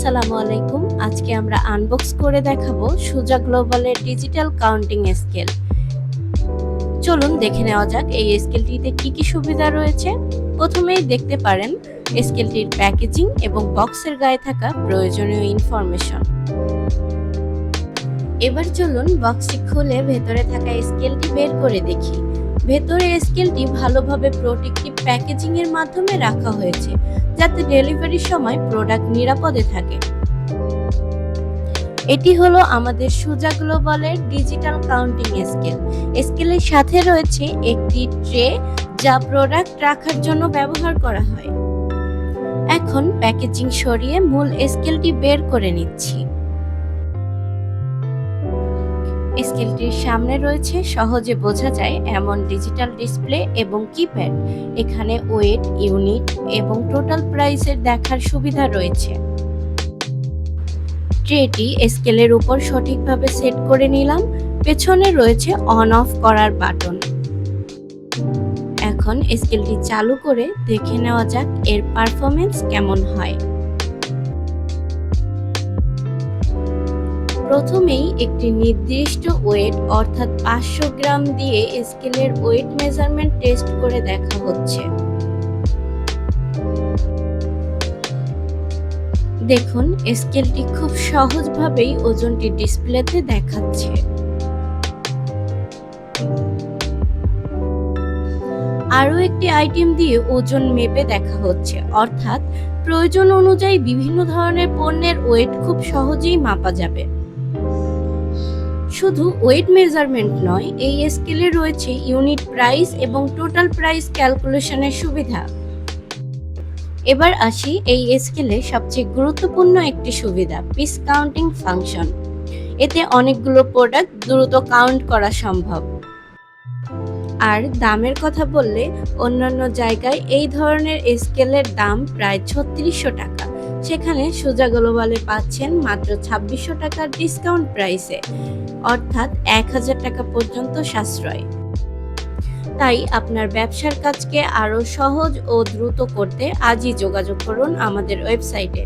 আসসালামু আলাইকুম। আজকে আমরা আনবক্স করে দেখাবো সুজা গ্লোবালের ডিজিটাল কাউন্টিং স্কেল। চলুন দেখে নেওয়া যাক এই স্কেলটিতে কি কি সুবিধা রয়েছে। প্রথমেই দেখতে পারেন স্কেলটির প্যাকেজিং এবং বক্সের গায়ে থাকা প্রয়োজনীয় ইনফরমেশন। এবার চলুন বক্সটি খুলে ভেতরে থাকা স্কেলটি বের করে দেখি। ভেতরে স্কেলটি ভালোভাবে প্রোটেক্টিভ প্যাকেজিং এর মাধ্যমে রাখা হয়েছে, যাতে ডেলিভারির সময় প্রোডাক্ট নিরাপদে থাকে। এটি হলো আমাদের সুজা গ্লোবালের ডিজিটাল কাউন্টিং স্কেল। স্কেলের সাথে রয়েছে একটি ট্রে, যা প্রোডাক্ট রাখার জন্য ব্যবহার করা হয়। এখন প্যাকেজিং সরিয়ে মূল স্কেলটি বের করে নিচ্ছি। স্কেলটির সামনে রয়েছে সহজে বোঝা যায় এমন ডিজিটাল ডিসপ্লে এবং কিপ্যাড। এখানে ওয়েট, ইউনিট এবং টোটাল প্রাইসের দেখার সুবিধা রয়েছে। ট্রেটি স্কেলের উপর সঠিকভাবে সেট করে নিলাম। পেছনে রয়েছে অন অফ করার বাটন। এখন স্কেলটি চালু করে দেখে নেওয়া যাক এর পারফরম্যান্স কেমন হয়। প্রথমেই একটি নির্দিষ্ট ওয়েট অর্থাৎ 500 গ্রাম দিয়ে স্কেলের ওয়েট মেজারমেন্ট টেস্ট করে দেখা হচ্ছে। দেখুন, স্কেলটি খুব সহজভাবেই ওজনটি ডিসপ্লেতে দেখাচ্ছে। আরও একটি আইটেম দিয়ে ওজন মেপে দেখা হচ্ছে, অর্থাৎ প্রয়োজন অনুযায়ী বিভিন্ন ধরনের পণ্যের ওয়েট খুব সহজেই মাপা যাবে। শুধু ওয়েট মেজারমেন্ট নয়, এই স্কেলে রয়েছে ইউনিট প্রাইস এবং টোটাল প্রাইস ক্যালকুলেশনের সুবিধা। এবার আসি এই স্কেলে সবচেয়ে গুরুত্বপূর্ণ একটি সুবিধা, পিস কাউন্টিং ফাংশন। এতে অনেকগুলো প্রোডাক্ট দ্রুত কাউন্ট করা সম্ভব। আর দামের কথা বললে, অন্যান্য জায়গায় এই ধরনের স্কেলের দাম প্রায় 3600 টাকা, সেখানে সুজা গ্লোবালে পাচ্ছেন মাত্র 2600 টাকার ডিসকাউন্ট প্রাইসে, অর্থাৎ 1000 টাকা পর্যন্ত সাশ্রয়। তাই আপনার ব্যবসার কাজকে আরও সহজ ও দ্রুত করতে আজই যোগাযোগ করুন আমাদের ওয়েবসাইটে।